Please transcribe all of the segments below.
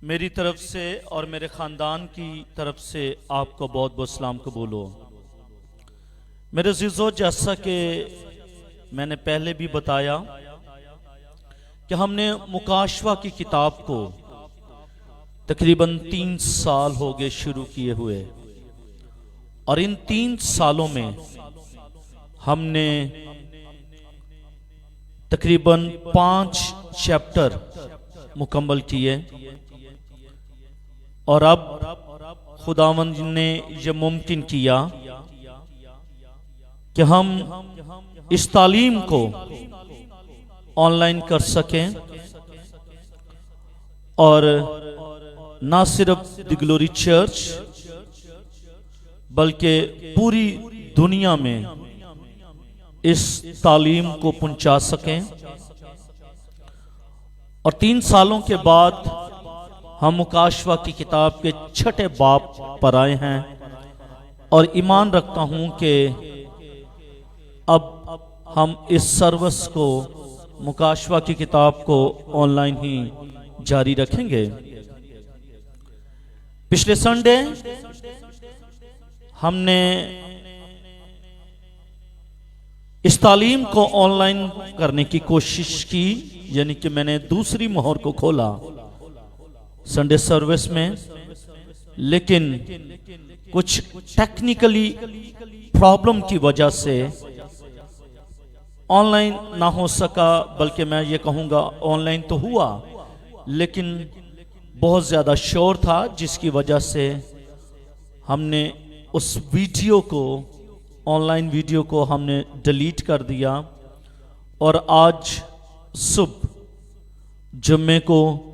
میری طرف سے اور میرے خاندان کی طرف سے آپ کو بہت بہت سلام قبول ہو۔ میرے عزیزو، جیسا کہ میں نے پہلے بھی بتایا کہ ہم نے مکاشفہ کی کتاب کو تقریباً 3 سال ہو گئے شروع کیے ہوئے، اور ان 3 سالوں میں ہم نے تقریباً 5 چیپٹر مکمل کیے، اور اب خداوند نے یہ ممکن کیا کہ ہم اس تعلیم کو آن لائن کر سکیں، اور نہ صرف دی گلوری چرچ بلکہ پوری دنیا میں اس تعلیم کو پہنچا سکیں۔ اور 3 سالوں کے بعد ہم مکاشفہ کی کتاب کے 6 باب پر آئے ہیں، اور ایمان رکھتا ہوں کہ اب ہم اس سروس کو مکاشفہ کی کتاب کو آن لائن ہی جاری رکھیں گے۔ پچھلے سنڈے ہم نے اس تعلیم کو آن لائن کرنے کی کوشش کی، یعنی کہ میں نے دوسری مہر کو کھولا سنڈے سروس میں، لیکن کچھ ٹیکنیکلی پرابلم کی وجہ سے آن لائن نہ ہو سکا، بلکہ میں یہ کہوں گا آن لائن تو ہوا لیکن بہت زیادہ شور تھا، جس کی وجہ سے ہم نے اس ویڈیو کو، آن لائن ویڈیو کو ہم نے ڈیلیٹ کر دیا، اور آج صبح جمعے کو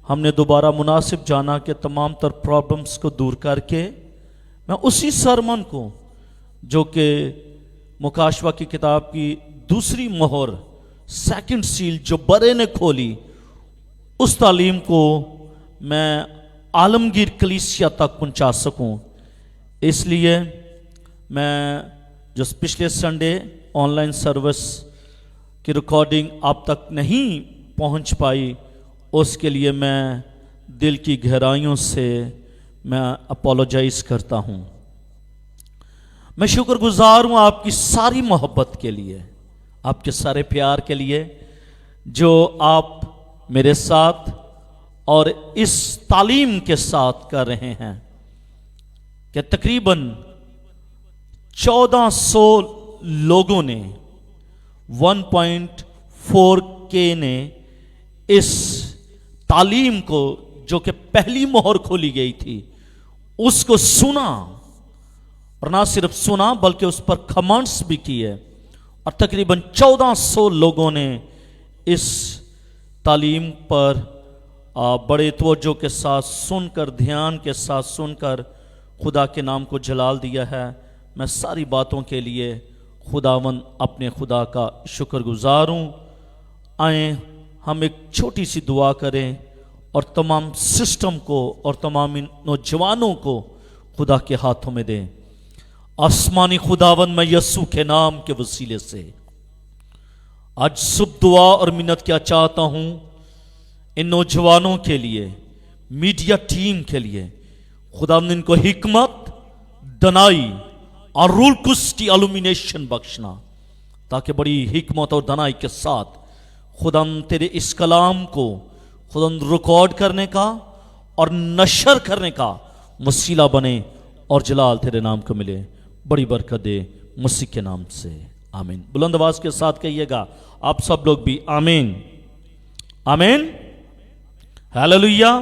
ہم نے دوبارہ مناسب جانا کہ تمام تر پرابلمز کو دور کر کے میں اسی سرمن کو، جو کہ مکاشفہ کی کتاب کی دوسری مہر، سیکنڈ سیل جو برے نے کھولی، اس تعلیم کو میں عالمگیر کلیسیا تک پہنچا سکوں۔ اس لیے میں جو پچھلے سنڈے آن لائن سروس کی ریکارڈنگ آپ تک نہیں پہنچ پائی، اس کے لیے میں دل کی گہرائیوں سے میں اپولوجائز کرتا ہوں۔ میں شکر گزار ہوں آپ کی ساری محبت کے لیے، آپ کے سارے پیار کے لیے جو آپ میرے ساتھ اور اس تعلیم کے ساتھ کر رہے ہیں، کہ تقریباً 1400 لوگوں نے 1.4K نے اس تعلیم کو، جو کہ پہلی مہر کھولی گئی تھی، اس کو سنا، اور نہ صرف سنا بلکہ اس پر کمنٹس بھی کیے، اور تقریباً 1400 لوگوں نے اس تعلیم پر بڑے توجہ کے ساتھ سن کر، دھیان کے ساتھ سن کر خدا کے نام کو جلال دیا ہے۔ میں ساری باتوں کے لیے خداوند اپنے خدا کا شکر گزار ہوں۔ آئیں ہم ایک چھوٹی سی دعا کریں، اور تمام سسٹم کو اور تمام نوجوانوں کو خدا کے ہاتھوں میں دیں۔ آسمانی خداوند، میں یسوع کے نام کے وسیلے سے آج صبح دعا اور منت کیا چاہتا ہوں ان نوجوانوں کے لیے، میڈیا ٹیم کے لیے۔ خداوند ان کو حکمت، دنائی اور رول کس کی الومینیشن بخشنا، تاکہ بڑی حکمت اور دنائی کے ساتھ خداوند تیرے اس کلام کو خداوند ریکارڈ کرنے کا اور نشر کرنے کا وسیلہ بنے، اور جلال تیرے نام کو ملے۔ بڑی برکت دے مسیح کے نام سے، آمین۔ بلند آواز کے ساتھ کہیے گا آپ سب لوگ بھی، آمین آمین ہیلیلویا۔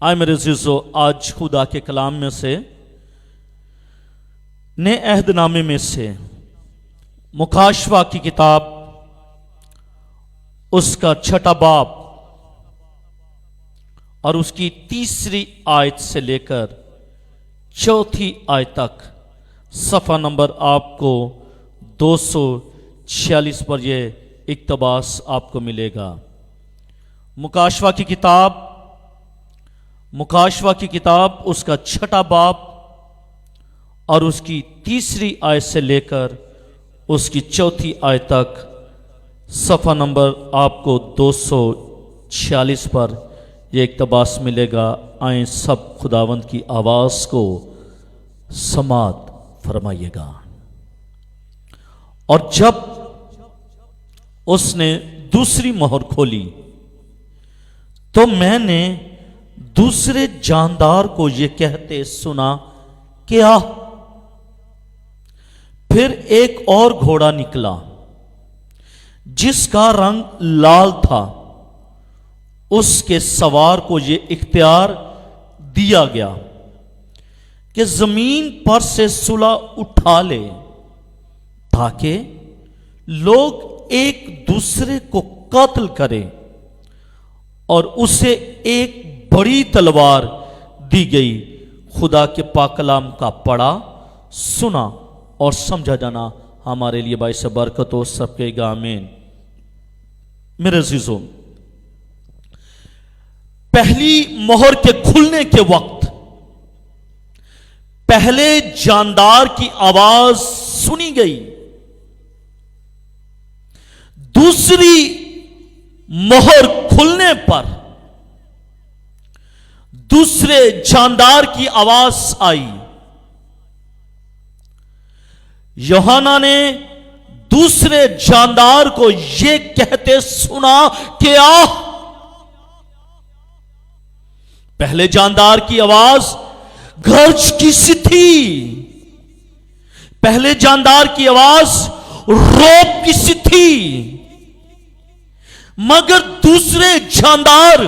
آئے میرے عزیزو، آج خدا کے کلام میں سے، نئے عہد نامے میں سے، مکاشفہ کی کتاب اس کا 6 باب اور اس کی 3 آیت سے لے کر 4 آیت تک، صفحہ نمبر آپ کو 246 پر یہ اقتباس آپ کو ملے گا۔ مکاشفہ کی کتاب اس کا 6 باب اور اس کی 3 آیت سے لے کر اس کی 4 آیت تک، صفحہ نمبر آپ کو 246 پر یہ اقتباس ملے گا. آئیں سب خداوند کی آواز کو سماعت فرمائیے گا. اور جب اس نے دوسری مہر کھولی تو میں نے دوسرے جاندار کو یہ کہتے سنا کہ آ. پھر ایک اور گھوڑا نکلا جس کا رنگ لال تھا. اس کے سوار کو یہ اختیار دیا گیا کہ زمین پر سے صلہ اٹھا لے تاکہ لوگ ایک دوسرے کو قتل کریں. اور اسے ایک بڑی تلوار دی گئی. خدا کے پاک کلام کا پڑھا سنا اور سمجھا جانا ہمارے لیے باعث برکت ہو. سب کہے گا آمین. میرے عزیزوں، پہلی مہر کے کھلنے کے وقت پہلے جاندار کی آواز سنی گئی. دوسری مہر کھلنے پر دوسرے جاندار کی آواز آئی. یوحنا نے دوسرے جاندار کو یہ کہتے سنا کہ آ. پہلے جاندار کی آواز گرج کی سی تھی. پہلے جاندار کی آواز روب کی سی تھی. مگر دوسرے جاندار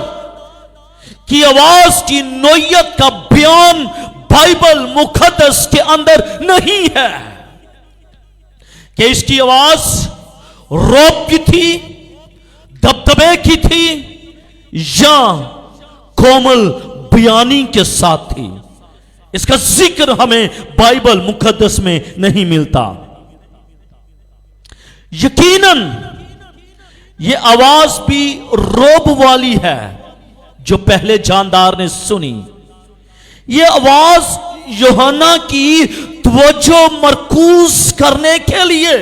کی آواز کی نوعیت کا بیان بائبل مقدس کے اندر نہیں ہے کہ اس کی آواز روب کی تھی، دبدبے کی تھی یا کومل بیانی کے ساتھ تھی. اس کا ذکر ہمیں بائبل مقدس میں نہیں ملتا. یقیناً یہ آواز بھی روب والی ہے جو پہلے جاندار نے سنی. یہ آواز یوحنا کی توجہ مرکوز کرنے کے لیے،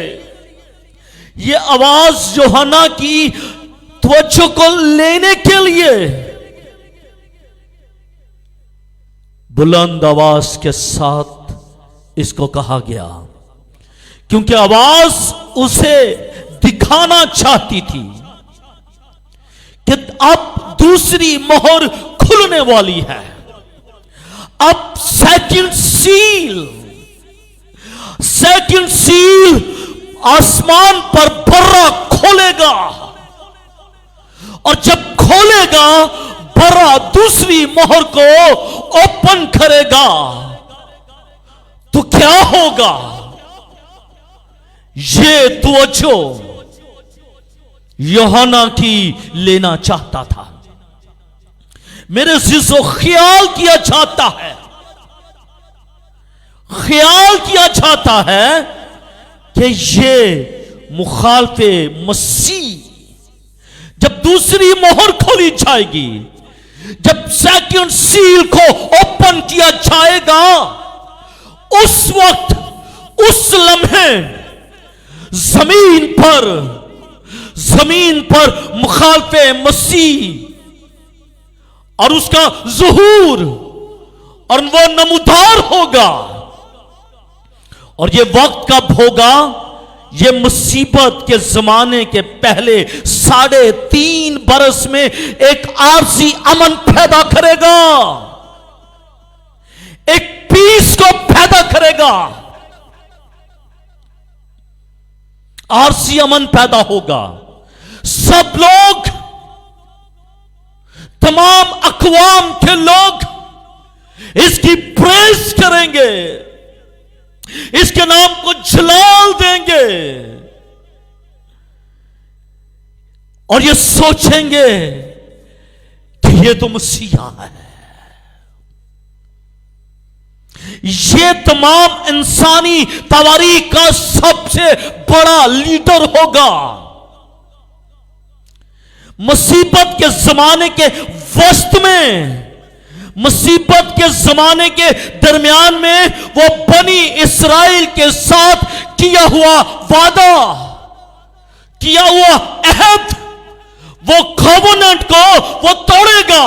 یہ آواز یوحنا کی توجہ کو لینے کے لیے بلند آواز کے ساتھ اس کو کہا گیا، کیونکہ آواز اسے دکھانا چاہتی تھی کہ اب دوسری مہر کھلنے والی ہے. اب سیکنڈ سیل آسمان پر برا کھولے گا، اور جب کھولے گا برا دوسری مہر کو اوپن کرے گا تو کیا ہوگا؟ یہ توجہ یوحنا کی لینا چاہتا تھا. میرے عزیزو، خیال کیا جاتا ہے کہ یہ مخالف مسیح جب دوسری مہر کھولی جائے گی، جب سیکنڈ سیل کو اوپن کیا جائے گا، اس وقت اس لمحے زمین پر مخالف مسیح اور اس کا ظہور اور وہ نمودار ہوگا. اور یہ وقت کب ہوگا؟ یہ مصیبت کے زمانے کے پہلے 3.5 برس میں ایک عارضی امن پیدا کرے گا، ایک پیس کو پیدا کرے گا. عارضی امن پیدا ہوگا. سب لوگ، تمام اقوام کے لوگ اس کی پریز کریں گے، اس کے نام کو جلال دیں گے اور یہ سوچیں گے کہ یہ تو مسیح ہے. یہ تمام انسانی تواریخ کا سب سے بڑا لیڈر ہوگا. مصیبت کے زمانے کے وسط میں، مصیبت کے زمانے کے درمیان میں وہ بنی اسرائیل کے ساتھ کیا ہوا وعدہ، کیا ہوا عہد، وہ کووننٹ کو وہ توڑے گا.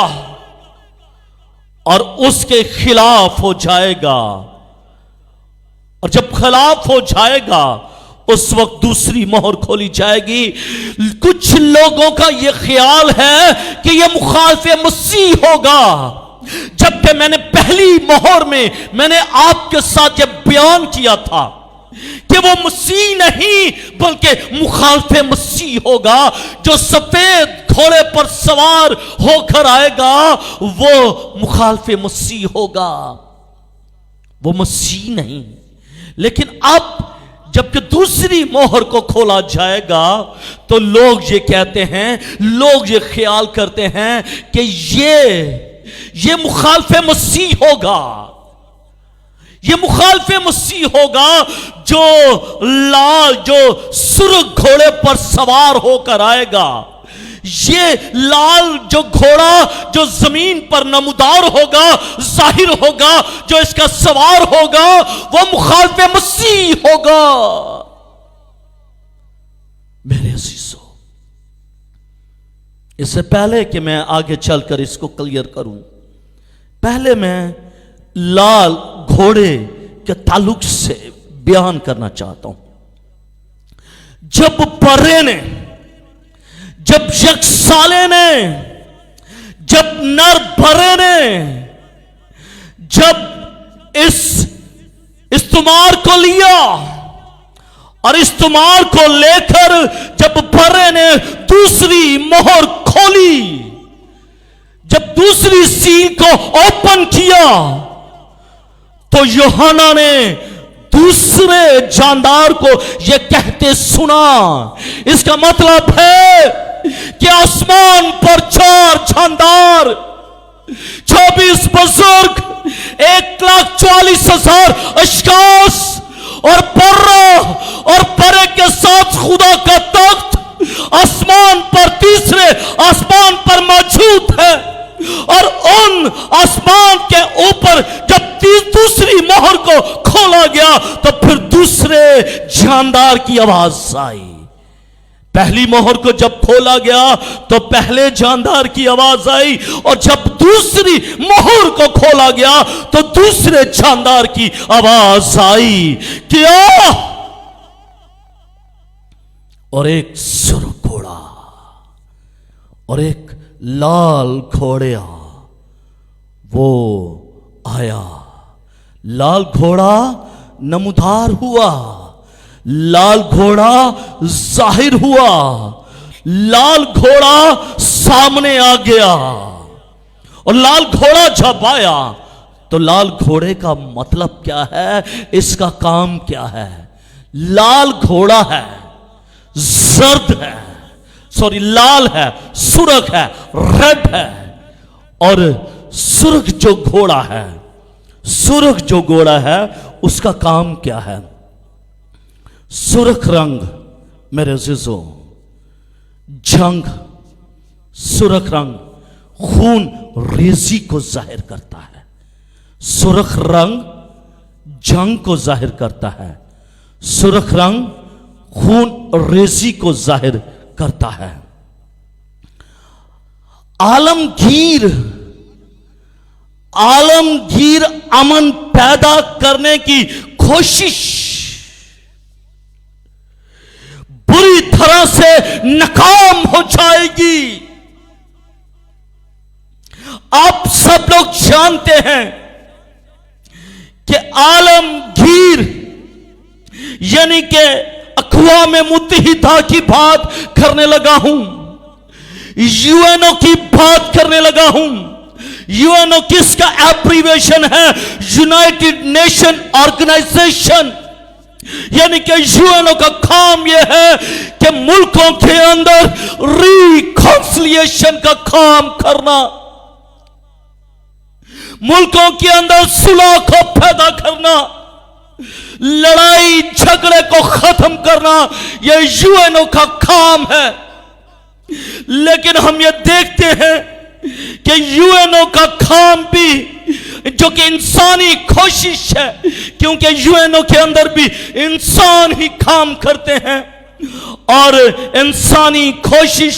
اور اس کے خلاف ہو جائے گا، اور جب خلاف ہو جائے گا اس وقت دوسری مہر کھولی جائے گی۔ کچھ لوگوں کا یہ خیال ہے کہ یہ مخالف مسیح ہوگا، جبکہ میں نے پہلی مہر میں نے آپ کے ساتھ یہ بیان کیا تھا کہ وہ مسیح نہیں بلکہ مخالف مسیح ہوگا، جو سفید گھوڑے پر سوار ہو کر آئے گا وہ مخالف مسیح ہوگا، وہ مسیح نہیں۔ لیکن اب جبکہ دوسری مہر کو کھولا جائے گا تو لوگ یہ کہتے ہیں، لوگ یہ خیال کرتے ہیں کہ یہ مخالف مسیح ہوگا، یہ مخالف مسیح ہوگا جو سرخ گھوڑے پر سوار ہو کر آئے گا۔ یہ لال جو گھوڑا جو زمین پر نمودار ہوگا، ظاہر ہوگا، جو اس کا سوار ہوگا وہ مخالف مسیح ہوگا۔ میرے عزیزو، اس سے پہلے کہ میں آگے چل کر اس کو کلیئر کروں، پہلے میں لال گھوڑے کے تعلق سے بیان کرنا چاہتا ہوں۔ جب برے نے، جب یکسالے نے، جب نر بھرے نے، جب اس استعمار کو لیا اور استعمار کو لے کر جب بھرے نے دوسری مہر کھولی، جب دوسری سیل کو اوپن کیا تو یوحنا نے دوسرے جاندار کو یہ کہتے سنا۔ اس کا مطلب ہے کہ آسمان پر 4 جاندار، 24 بزرگ، 1,40,000 اشخاص اور پرے کے ساتھ خدا کا تخت آسمان پر، تیسرے آسمان پر موجود ہے، اور ان آسمان کے اوپر جب دوسری مہر کو کھولا گیا تو پھر دوسرے جاندار کی آواز آئی۔ پہلی مہر کو جب کھولا گیا تو پہلے جاندار کی آواز آئی، اور جب دوسری مہر کو کھولا گیا تو دوسرے جاندار کی آواز آئی کہ آ! اور ایک سرخ گھوڑا اور ایک لال گھوڑا وہ آیا۔ لال گھوڑا نمودار ہوا، لال گھوڑا ظاہر ہوا، لال گھوڑا سامنے آ گیا۔ اور لال گھوڑا جب آیا تو لال گھوڑے کا مطلب کیا ہے، اس کا کام کیا ہے؟ لال گھوڑا ہے، زرد ہے، لال ہے، سرخ ہے، ریڈ ہے، اور سرخ جو گھوڑا ہے، سرخ جو گھوڑا ہے اس کا کام کیا ہے؟ سرخ رنگ میرے عزیزو، جنگ، سرخ رنگ خون ریزی کو ظاہر کرتا ہے۔ سرخ رنگ جنگ کو ظاہر کرتا ہے، سرخ رنگ خون ریزی کو ظاہر کرتا ہے۔ عالمگیر امن پیدا کرنے کی کوشش بری طرح سے ناکام ہو جائے گی۔ آپ سب لوگ جانتے ہیں کہ عالمگیر یعنی کہ اقوام متحدہ کی بات کرنے لگا ہوں، UN کی بات کرنے لگا ہوں۔ UN کس کا ایبریویشن ہے؟ یونائٹڈ نیشن آرگنائزیشن، یعنی کہ UN کا کام یہ ہے کہ ملکوں کے اندر ریکنسلیشن کا کام کرنا، ملکوں کے اندر صلح کو پیدا کرنا، لڑائی جھگڑے کو ختم کرنا، یہ UN کا کام ہے۔ لیکن ہم یہ دیکھتے ہیں کہ UN کا کام بھی جو کہ انسانی کوشش ہے، کیونکہ UN کے اندر بھی انسان ہی کام کرتے ہیں، اور انسانی کوشش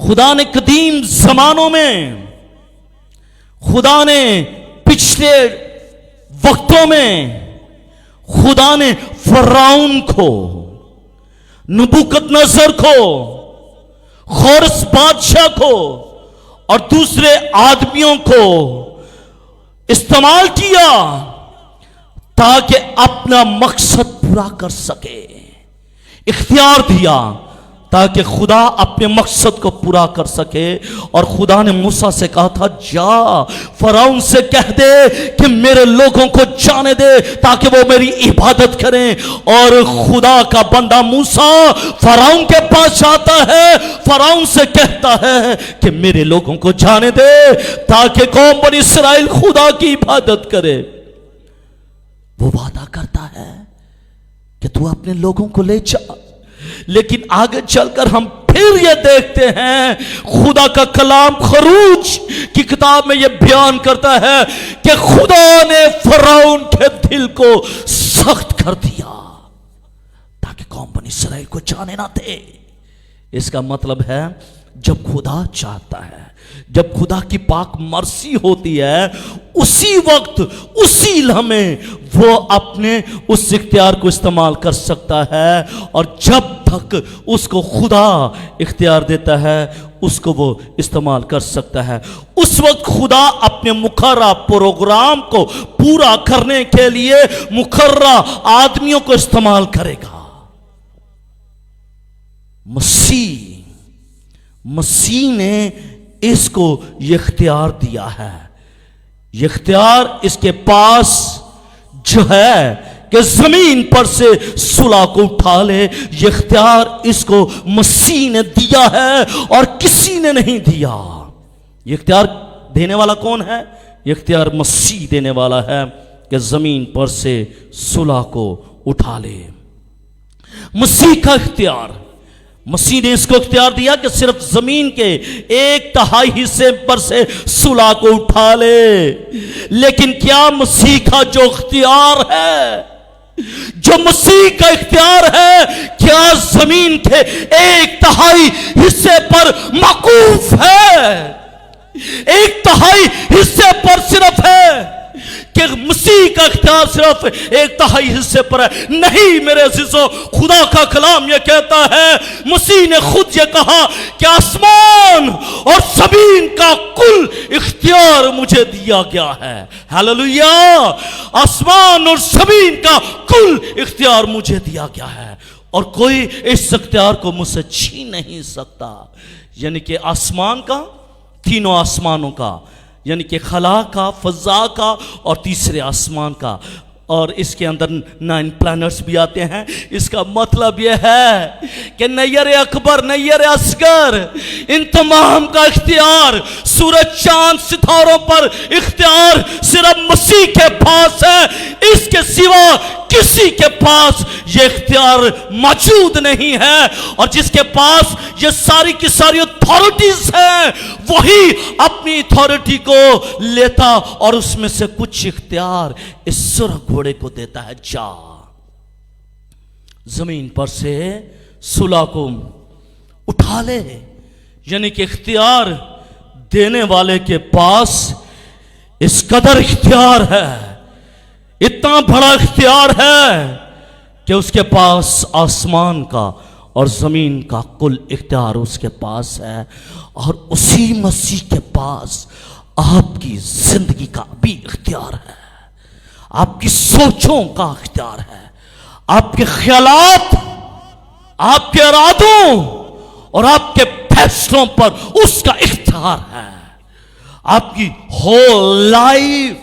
خدا نے قدیم زمانوں میں، خدا نے پچھلے وقتوں میں، خدا نے فرعون کو، نبوکت نصر کو، خورس بادشاہ کو اور دوسرے آدمیوں کو استعمال کیا تاکہ اپنا مقصد پورا کر سکے، اختیار دیا تاکہ خدا اپنے مقصد کو پورا کر سکے۔ اور خدا نے موسیٰ سے کہا تھا جا فرعون سے کہہ دے کہ میرے لوگوں کو جانے دے تاکہ وہ میری عبادت کریں۔ اور خدا کا بندہ موسیٰ فرعون کے پاس جاتا ہے، فرعون سے کہتا ہے کہ میرے لوگوں کو جانے دے تاکہ قوم بنی اسرائیل خدا کی عبادت کرے۔ وہ وعدہ کرتا ہے کہ تو اپنے لوگوں کو لے جا، لیکن آگے چل کر ہم پھر یہ دیکھتے ہیں خدا کا کلام خروج کی کتاب میں یہ بیان کرتا ہے کہ خدا نے فرعون کے دل کو سخت کر دیا تاکہ قوم بنی اسرائیل کو جانے نہ دے۔ اس کا مطلب ہے جب خدا چاہتا ہے، جب خدا کی پاک مرسی ہوتی ہے، اسی وقت اسی لمحے وہ اپنے اس اختیار کو استعمال کر سکتا ہے، اور جب تک اس کو خدا اختیار دیتا ہے اس کو وہ استعمال کر سکتا ہے۔ اس وقت خدا اپنے مقررہ پروگرام کو پورا کرنے کے لیے مقررہ آدمیوں کو استعمال کرے گا۔ مسیح نے اس کو یہ اختیار دیا ہے، یہ اختیار اس کے پاس جو ہے کہ زمین پر سے صلح کو اٹھا لے، یہ اختیار اس کو مسیح نے دیا ہے اور کسی نے نہیں دیا۔ یہ اختیار دینے والا کون ہے؟ یہ اختیار مسیح دینے والا ہے کہ زمین پر سے صلح کو اٹھا لے۔ مسیح کا اختیار، مسیح نے اس کو اختیار دیا کہ صرف زمین کے 1/3 حصے پر سے صلح کو اٹھا لے، لیکن کیا مسیح کا جو اختیار ہے، جو مسیح کا اختیار ہے، کیا زمین کے 1/3 حصے پر موقوف ہے؟ 1/3 حصے پر صرف ہے کہ مسیح کا اختیار صرف 1/3 حصے پر ہے؟ نہیں میرے عزیزو، خدا کا کلام یہ کہتا ہے، مسیح نے خود یہ کہا کہ آسمان اور زمین کا کل اختیار مجھے دیا گیا ہے۔ ہاللویا! آسمان اور زمین کا کل اختیار مجھے دیا گیا ہے اور کوئی اس اختیار کو مجھ سے چھین نہیں سکتا۔ یعنی کہ آسمان کا، تینوں آسمانوں کا، یعنی کہ خلا کا، فضا کا اور تیسرے آسمان کا، اور اس کے اندر 9 پلانٹس بھی آتے ہیں۔ اس کا مطلب یہ ہے کہ نیر اکبر، نیر اصغر، ان تمام کا اختیار، سورج، چاند، ستاروں پر اختیار صرف مسیح کے پاس ہے۔ اس کے سوا کسی کے پاس یہ اختیار موجود نہیں ہے، اور جس کے پاس یہ ساری کی ساری اتھارٹیز ہیں وہی اپنی اتھارٹی کو لیتا اور اس میں سے کچھ اختیار اس سرخ گھوڑے کو دیتا ہے، جا زمین پر سے صلح کو اٹھا لے۔ یعنی کہ اختیار دینے والے کے پاس اس قدر اختیار ہے، اتنا بڑا اختیار ہے کہ اس کے پاس آسمان کا اور زمین کا کل اختیار اس کے پاس ہے، اور اسی مسیح کے پاس آپ کی زندگی کا بھی اختیار ہے، آپ کی سوچوں کا اختیار ہے، آپ کے خیالات، آپ کے ارادوں اور آپ کے فیصلوں پر اس کا اختیار ہے۔ آپ کی ہول لائف،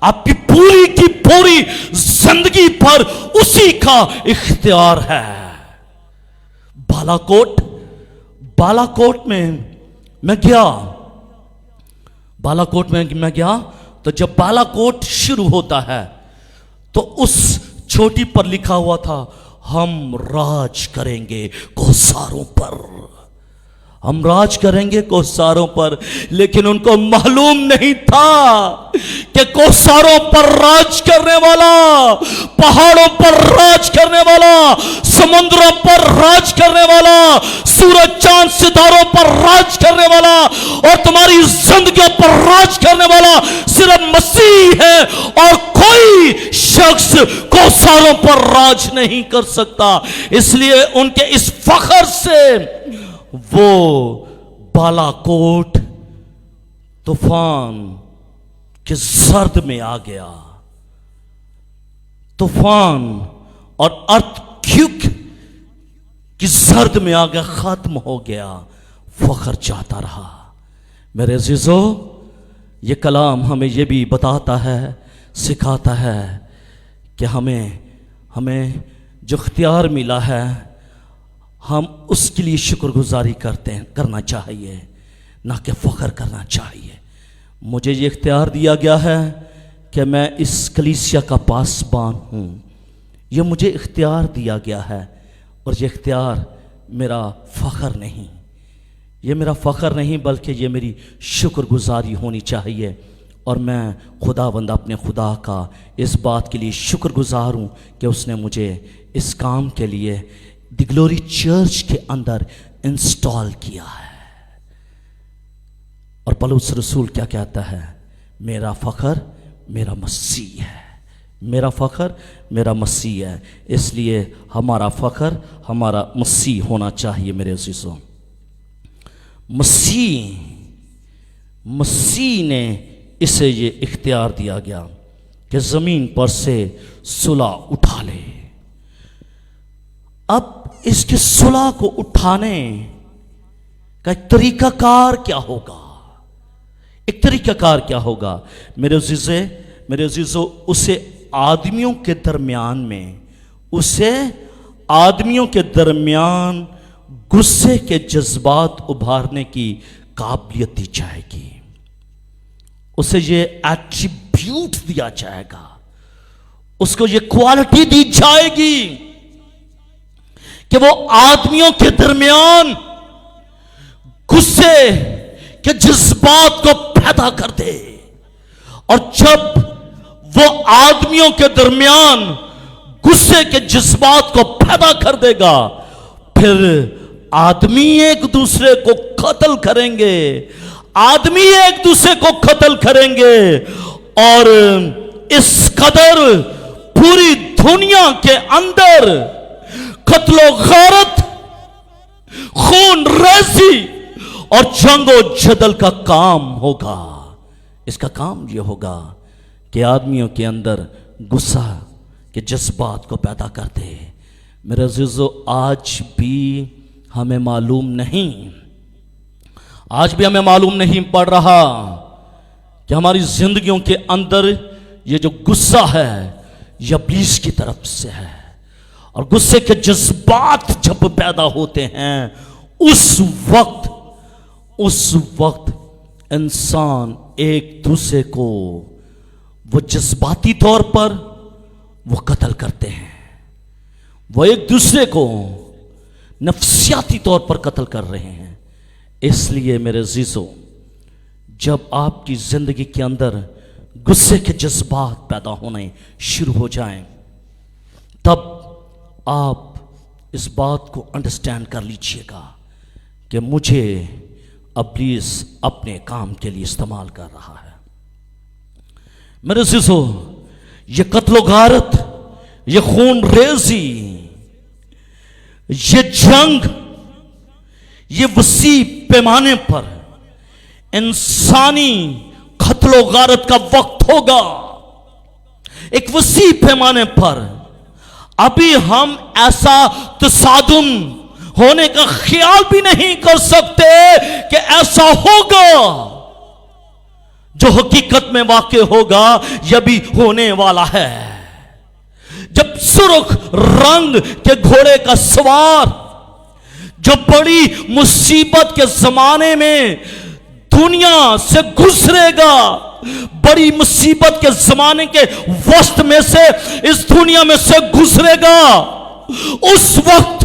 آپ کی پوری کی پوری زندگی پر اسی کا اختیار ہے۔ بالاکوٹ میں میں گیا تو جب بالاکوٹ شروع ہوتا ہے تو اس چوٹی پر لکھا ہوا تھا، ہم راج کریں گے کوساروں پر، ہم راج کریں گے کوثاروں پر، لیکن ان کو معلوم نہیں تھا کہ کوثاروں پر راج کرنے والا، پہاڑوں پر راج کرنے والا، سمندروں پر راج کرنے والا، سورج چاند ستاروں پر راج کرنے والا اور تمہاری زندگیوں پر راج کرنے والا صرف مسیح ہے، اور کوئی شخص کوثاروں پر راج نہیں کر سکتا۔ اس لیے ان کے اس فخر سے وہ بالا کوٹ طوفان کے زرد میں آ گیا، طوفان اور ارتھ کویک کی زرد میں آ گیا، ختم ہو گیا، فخر چاہتا رہا۔ میرے عزیزو، یہ کلام ہمیں یہ بھی بتاتا ہے، سکھاتا ہے کہ ہمیں جو اختیار ملا ہے ہم اس کے لیے شکر گزاری کرنا چاہیے، نہ کہ فخر کرنا چاہیے۔ مجھے یہ اختیار دیا گیا ہے کہ میں اس کلیسیا کا پاسبان ہوں، یہ مجھے اختیار دیا گیا ہے، اور یہ اختیار میرا فخر نہیں، یہ میرا فخر نہیں، بلکہ یہ میری شکر گزاری ہونی چاہیے۔ اور میں خداوند اپنے خدا کا اس بات کے لیے شکر گزار ہوں کہ اس نے مجھے اس کام کے لیے دی گلوری چرچ کے اندر انسٹال کیا ہے۔ اور پولس رسول کیا کہتا ہے؟ میرا فخر میرا مسیح ہے، میرا فخر میرا مسیح ہے۔ اس لیے ہمارا فخر ہمارا مسیح ہونا چاہیے۔ میرے عزیزوں، مسیح نے اسے یہ اختیار دیا گیا کہ زمین پر سے صلہ اٹھا لے۔ اب اس کے صلہ کو اٹھانے کا ایک طریقہ کار کیا ہوگا؟ ایک طریقہ کار کیا ہوگا؟ میرے عزیزو، اسے آدمیوں کے درمیان غصے کے جذبات ابھارنے کی قابلیت دی جائے گی، اسے یہ ایٹریبیوٹ دیا جائے گا، اس کو یہ کوالٹی دی جائے گی کہ وہ آدمیوں کے درمیان غصے کے جذبات کو پیدا کر دے۔ اور جب وہ آدمیوں کے درمیان غصے کے جذبات کو پیدا کر دے گا، پھر آدمی ایک دوسرے کو قتل کریں گے، آدمی ایک دوسرے کو قتل کریں گے، اور اس قدر پوری دنیا کے اندر قتل و غارت، خون ریزی اور جنگ و جدل کا کام ہوگا۔ اس کا کام یہ ہوگا کہ آدمیوں کے اندر غصہ کے جذبات کو پیدا کر دے۔ میرے عزیزو، آج بھی ہمیں معلوم نہیں پڑ رہا کہ ہماری زندگیوں کے اندر یہ جو غصہ ہے یہ ابلیس کی طرف سے ہے، اور غصے کے جذبات جب پیدا ہوتے ہیں اس وقت انسان ایک دوسرے کو وہ جذباتی طور پر وہ قتل کرتے ہیں، وہ ایک دوسرے کو نفسیاتی طور پر قتل کر رہے ہیں۔ اس لیے میرے عزیزو، جب آپ کی زندگی کے اندر غصے کے جذبات پیدا ہونے شروع ہو جائیں، تب آپ اس بات کو انڈرسٹینڈ کر لیجئے گا کہ مجھے ابلیس اپنے کام کے لیے استعمال کر رہا ہے۔ میرے عزیزو، یہ قتل و غارت، یہ خون ریزی، یہ جنگ، یہ وسیع پیمانے پر انسانی قتل و غارت کا وقت ہوگا، ایک وسیع پیمانے پر۔ ابھی ہم ایسا تصادم ہونے کا خیال بھی نہیں کر سکتے کہ ایسا ہوگا، جو حقیقت میں واقع ہوگا یہ بھی ہونے والا ہے۔ جب سرخ رنگ کے گھوڑے کا سوار جو بڑی مصیبت کے زمانے میں دنیا سے گزرے گا، بڑی مصیبت کے زمانے کے وسط میں سے اس دنیا میں سے گزرے گا، اس وقت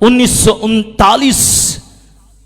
1939